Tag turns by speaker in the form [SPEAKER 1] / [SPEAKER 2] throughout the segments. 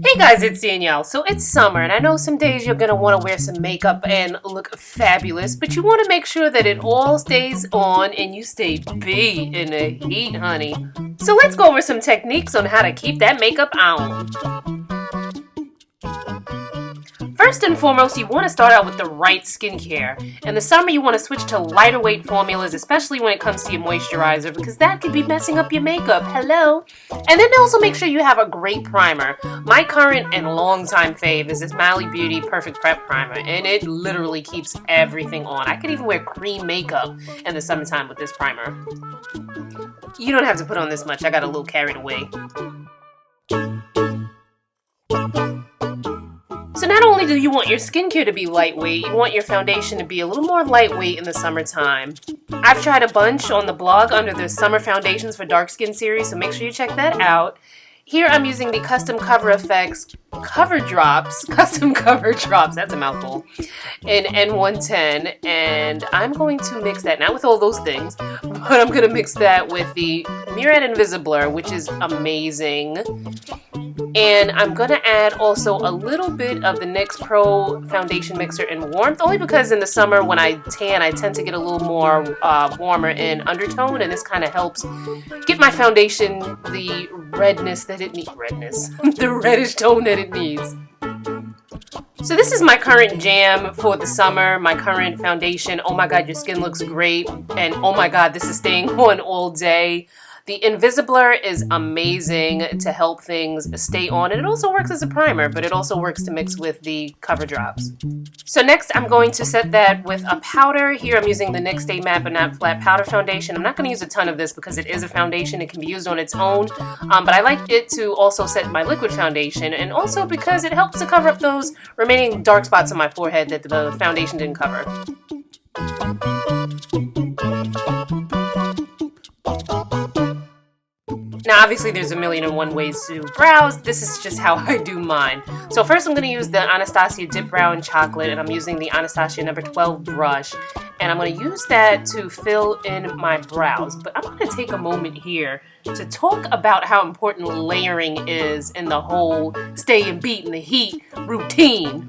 [SPEAKER 1] Hey guys, it's Danielle. So it's summer, and I know some days you're gonna want to wear some makeup and look fabulous, but you want to make sure that it all stays on and you stay B in the heat, honey. So let's go over some techniques on how to keep that makeup on. First and foremost, you want to start out with the right skincare. In the summer, you want to switch to lighter weight formulas, especially when it comes to your moisturizer, because that could be messing up your makeup. Hello? And then also make sure you have a great primer. My current and longtime fave is this Mally Beauty Perfect Prep Primer, and it literally keeps everything on. I could even wear cream makeup in the summertime with this primer. You don't have to put on this much. I got a little carried away. So not only do you want your skincare to be lightweight, you want your foundation to be a little more lightweight in the summertime. I've tried a bunch on the blog under the Summer Foundations for Dark Skin series, so make sure you check that out. Here I'm using the Custom Cover Effects Cover Drops, Custom Cover Drops, that's a mouthful, in N110, and I'm going to mix that, not with all those things, but I'm going to mix that with the Murad Invisablur, which is amazing. And I'm going to add also a little bit of the NYX Pro Foundation Mixer in Warmth, only because in the summer when I tan, I tend to get a little more warmer in undertone, and this kind of helps get my foundation the redness that it needs. The reddish tone that it needs. So this is my current jam for the summer, my current foundation. Oh my god, your skin looks great, and oh my god, this is staying on all day. The Invisablur is amazing to help things stay on, and it also works as a primer, but it also works to mix with the cover drops. So next I'm going to set that with a powder. Here I'm using the NYX Stay Matte But Not Flat Powder Foundation. I'm not going to use a ton of this because it is a foundation. It can be used on its own, but I like it to also set my liquid foundation, and also because it helps to cover up those remaining dark spots on my forehead that the foundation didn't cover. Now obviously there's a million and one ways to brows. This is just how I do mine. So first I'm going to use the Anastasia Dipbrow in Chocolate, and I'm using the Anastasia number 12 brush. And I'm going to use that to fill in my brows. But I'm going to take a moment here to talk about how important layering is in the whole staying beat in the heat routine.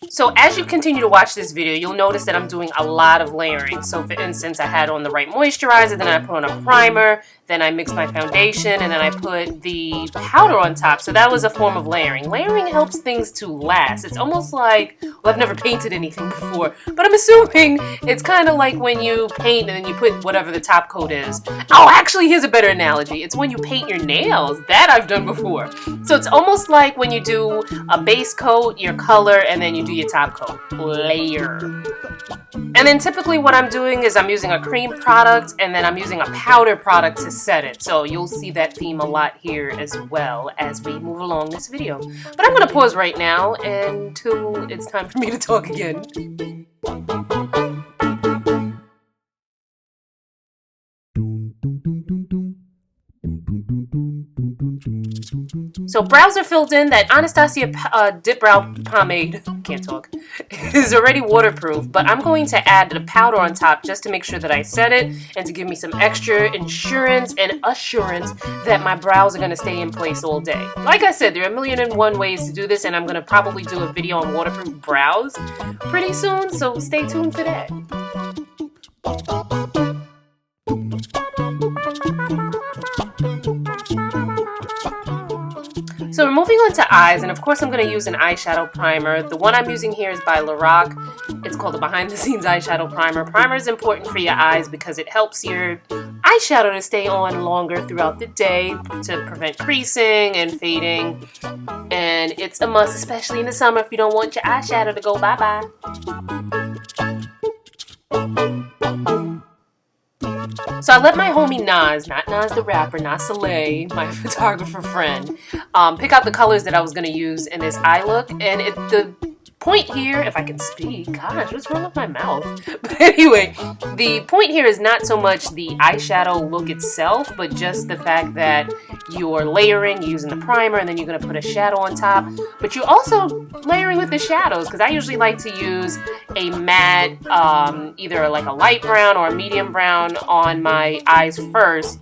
[SPEAKER 1] So as you continue to watch this video, you'll notice that I'm doing a lot of layering. So for instance, I had on the right moisturizer, then I put on a primer, then I mixed my foundation, and then I put the powder on top. So that was a form of layering. Layering helps things to last. It's almost like, well, I've never painted anything before, but I'm assuming it's kind of like when you paint and then you put whatever the top coat is. Oh, actually, here's a better analogy. It's when you paint your nails. That I've done before. So it's almost like when you do a base coat, your color, and then you do your top coat. Layer. And then typically what I'm doing is I'm using a cream product and then I'm using a powder product to set it. So you'll see that theme a lot here as well as we move along this video. But I'm going to pause right now until it's time for me to talk again. So brows are filled in. That Anastasia Dipbrow Pomade, can't talk, is already waterproof, but I'm going to add the powder on top just to make sure that I set it and to give me some extra insurance and assurance that my brows are going to stay in place all day. Like I said, there are a million and one ways to do this, and I'm going to probably do a video on waterproof brows pretty soon, so stay tuned for that. So we're moving on to eyes, and of course I'm going to use an eyeshadow primer. The one I'm using here is by LORAC. It's called the Behind the Scenes Eyeshadow Primer. Primer is important for your eyes because it helps your eyeshadow to stay on longer throughout the day to prevent creasing and fading. And it's a must, especially in the summer if you don't want your eyeshadow to go bye-bye. So I let my homie Nas, not Nas the rapper, Nas Soleil, my photographer friend, pick out the colors that I was going to use in this eye look. And the point here, if I can speak, gosh, what's wrong with my mouth? But anyway, the point here is not so much the eyeshadow look itself, but just the fact that you're layering, using the primer, and then you're going to put a shadow on top. But you're also layering with the shadows, because I usually like to use a matte, either like a light brown or a medium brown on my eyes first,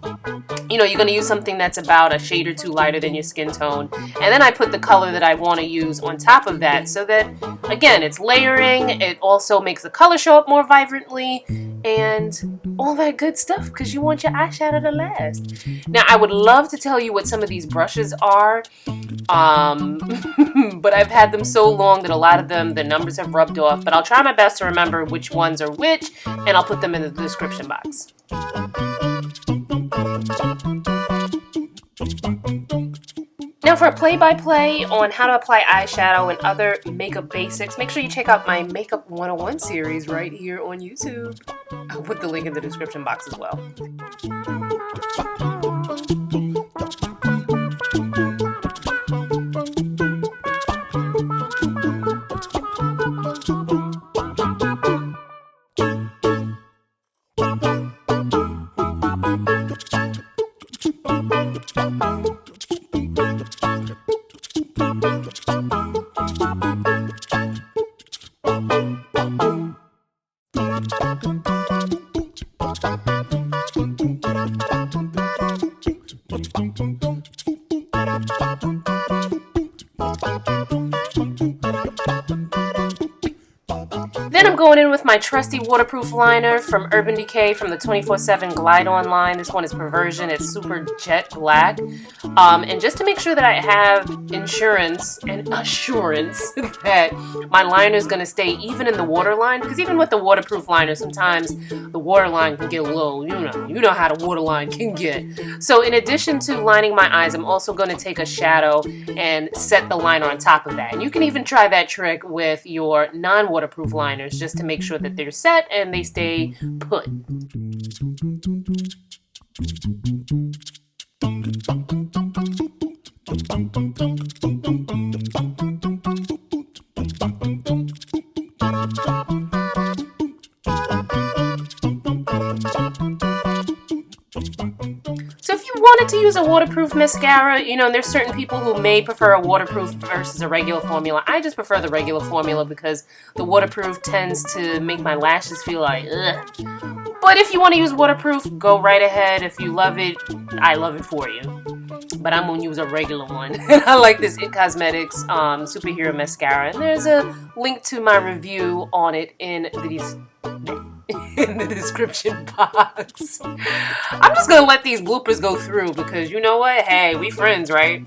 [SPEAKER 1] you know, you're going to use something that's about a shade or two lighter than your skin tone. And then I put the color that I want to use on top of that so that, again, it's layering. It also makes the color show up more vibrantly and all that good stuff because you want your eyeshadow to last. Now, I would love to tell you what some of these brushes are, but I've had them so long that a lot of them, the numbers have rubbed off. But I'll try my best to remember which ones are which, and I'll put them in the description box. Now for a play-by-play on how to apply eyeshadow and other makeup basics, make sure you check out my Makeup 101 series right here on YouTube. I'll put the link in the description box as well. Then I'm going in with my trusty waterproof liner from Urban Decay from the 24/7 Glide On line. This one is Perversion. It's super jet black. And just to make sure that I have insurance and assurance that my liner is going to stay even in the waterline, because even with the waterproof liner, sometimes the waterline can get low. You know how the waterline can get. So in addition to lining my eyes, I'm also going to take a shadow and set the liner on top of that. And you can even try that trick with your non-waterproof liners just to make sure that they're set and they stay put. So if you wanted to use a waterproof mascara, you know, and there's certain people who may prefer a waterproof versus a regular formula. I just prefer the regular formula because the waterproof tends to make my lashes feel like, ugh. But if you want to use waterproof, go right ahead. If you love it, I love it for you. But I'm going to use a regular one. I like this It Cosmetics Superhero Mascara. And there's a link to my review on it in the description box. I'm just gonna let these bloopers go through because you know what? Hey, we friends, right?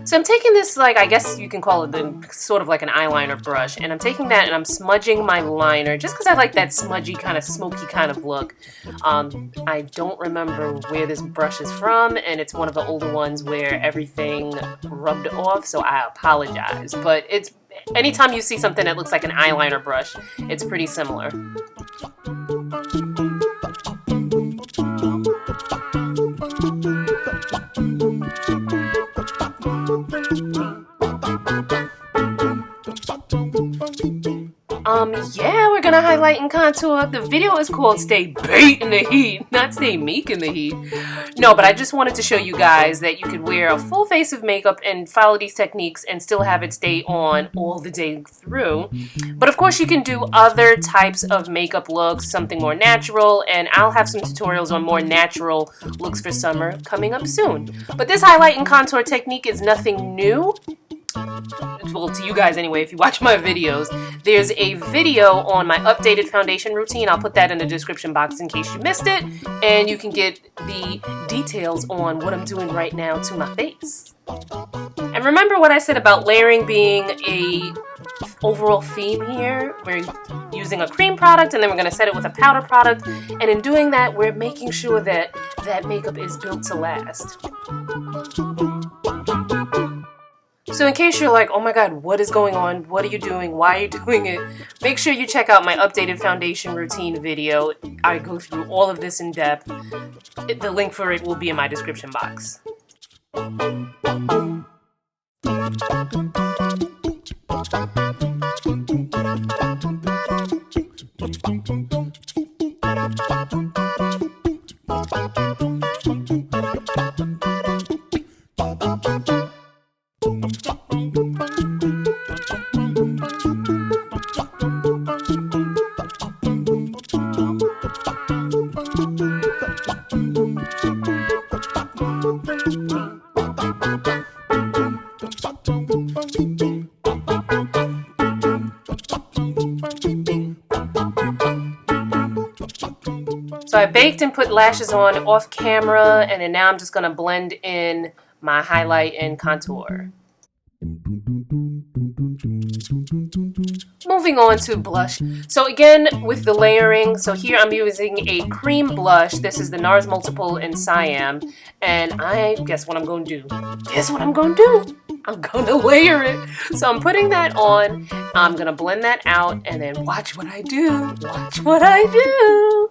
[SPEAKER 1] So I'm taking this, like, I guess you can call it sort of like an eyeliner brush, and I'm taking that and I'm smudging my liner just because I like that smudgy kind of smoky kind of look. I don't remember where this brush is from, and it's one of the older ones where everything rubbed off, so I apologize. But it's anytime you see something that looks like an eyeliner brush, it's pretty similar. Yeah, we're gonna highlight and contour. The video is called Stay Bait in the Heat, not Stay Meek in the Heat. No, but I just wanted to show you guys that you could wear a full face of makeup and follow these techniques and still have it stay on all the day through. But of course you can do other types of makeup looks, something more natural, and I'll have some tutorials on more natural looks for summer coming up soon. But this highlight and contour technique is nothing new. Well, to you guys anyway, if you watch my videos. There's a video on my updated foundation routine. I'll put that in the description box in case you missed it, and you can get the details on what I'm doing right now to my face. And remember what I said about layering being a overall theme here. We're using a cream product and then we're going to set it with a powder product, and in doing that we're making sure that that makeup is built to last. So in case you're like, oh my god, what is going on? What are you doing? Why are you doing it? Make sure you check out my updated foundation routine video. I go through all of this in depth. The link for it will be in my description box. So I baked and put lashes on off camera, and then now I'm just going to blend in my highlight and contour. Moving on to blush. So again, with the layering, so here I'm using a cream blush. This is the NARS Multiple in Siam. And guess what I'm going to do? Guess what I'm going to do? I'm going to layer it. So I'm putting that on. I'm going to blend that out, and then watch what I do. Watch what I do.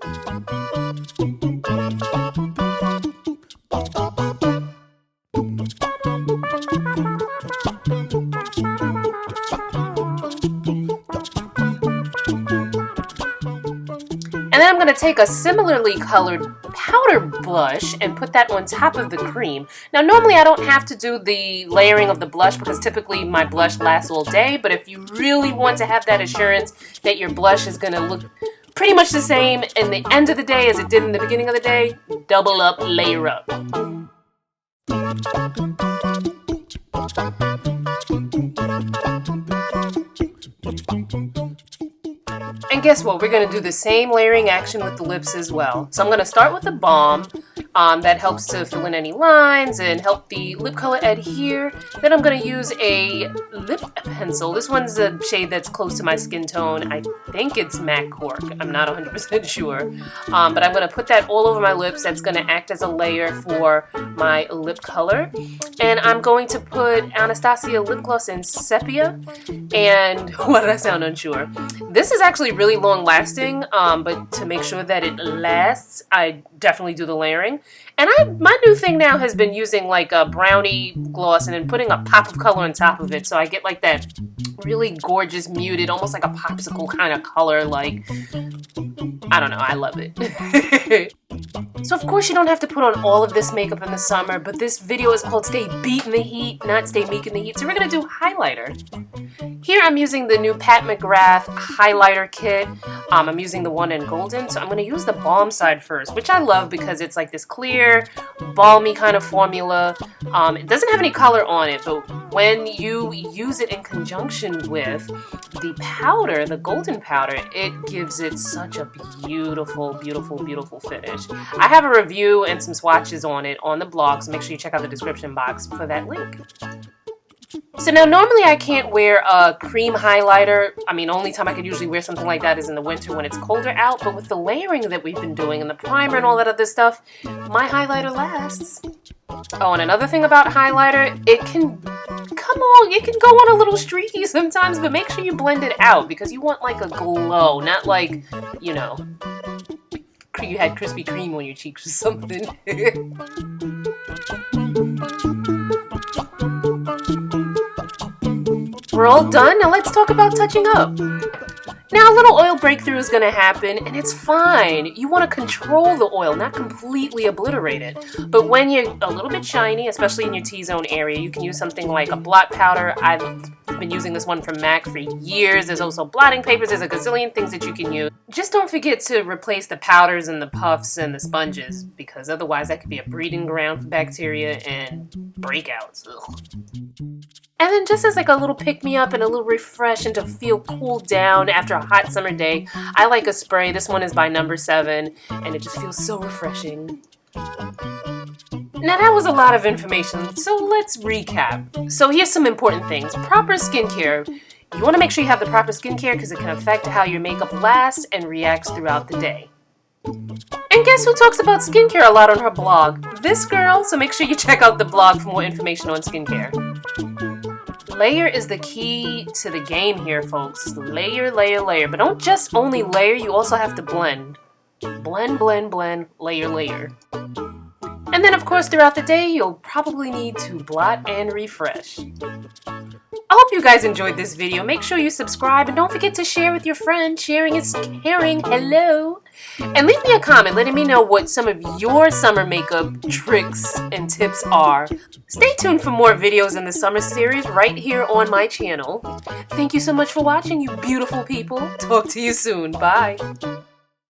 [SPEAKER 1] And then I'm going to take a similarly colored powder blush and put that on top of the cream. Now normally I don't have to do the layering of the blush because typically my blush lasts all day, but if you really want to have that assurance that your blush is going to look pretty much the same in the end of the day as it did in the beginning of the day, double up, layer up. And guess what? We're going to do the same layering action with the lips as well. So I'm going to start with the balm that helps to fill in any lines and help the lip color adhere. Then I'm going to use a lip pencil. This one's a shade that's close to my skin tone. I think it's MAC Cork. I'm not 100% sure. But I'm going to put that all over my lips. That's going to act as a layer for my lip color. And I'm going to put Anastasia lip gloss in Sepia. And why did I sound unsure? This is actually really long lasting, but to make sure that it lasts, I definitely do the layering. And my new thing now has been using like a brownie gloss and then putting a pop of color on top of it, so I get like that really gorgeous muted, almost like a popsicle kind of color. Like, I don't know, I love it. So of course you don't have to put on all of this makeup in the summer, but this video is called Stay Beat in the Heat, not Stay Meek in the Heat. So we're going to do highlighter. Here I'm using the new Pat McGrath Highlighter kit. I'm using the one in golden, so I'm going to use the balm side first, which I love because it's like this clear, balmy kind of formula. It doesn't have any color on it, but when you use it in conjunction with the powder, the golden powder, it gives it such a beautiful, beautiful, beautiful finish. I have a review and some swatches on it on the blog, so make sure you check out the description box for that link. So now normally I can't wear a cream highlighter. I mean, only time I could usually wear something like that is in the winter when it's colder out, but with the layering that we've been doing and the primer and all that other stuff, my highlighter lasts. Oh, and another thing about highlighter, it can go on a little streaky sometimes, but make sure you blend it out because you want like a glow, not like, you know, you had Krispy Kreme on your cheeks or something. We're all done. Now let's talk about touching up. Now a little oil breakthrough is going to happen, and it's fine. You want to control the oil, not completely obliterate it. But when you're a little bit shiny, especially in your T-zone area, you can use something like a blot powder. I've been using this one from MAC for years. There's also blotting papers. There's a gazillion things that you can use. Just don't forget to replace the powders and the puffs and the sponges, because otherwise that could be a breeding ground for bacteria and breakouts. Ugh. And then just as like a little pick-me-up and a little refresh and to feel cooled down after a hot summer day, I like a spray. This one is by No. 7, and it just feels so refreshing. Now that was a lot of information, so let's recap. So here's some important things. Proper skincare. You want to make sure you have the proper skincare because it can affect how your makeup lasts and reacts throughout the day. And guess who talks about skincare a lot on her blog? This girl, so make sure you check out the blog for more information on skincare. Layer is the key to the game here, folks. Layer, layer, layer. But don't just only layer, you also have to blend. Blend, blend, blend, layer, layer. And then, of course, throughout the day, you'll probably need to blot and refresh. I hope you guys enjoyed this video. Make sure you subscribe and don't forget to share with your friends. Sharing is caring. Hello. And leave me a comment letting me know what some of your summer makeup tricks and tips are. Stay tuned for more videos in the summer series right here on my channel. Thank you so much for watching, you beautiful people. Talk to you soon. Bye.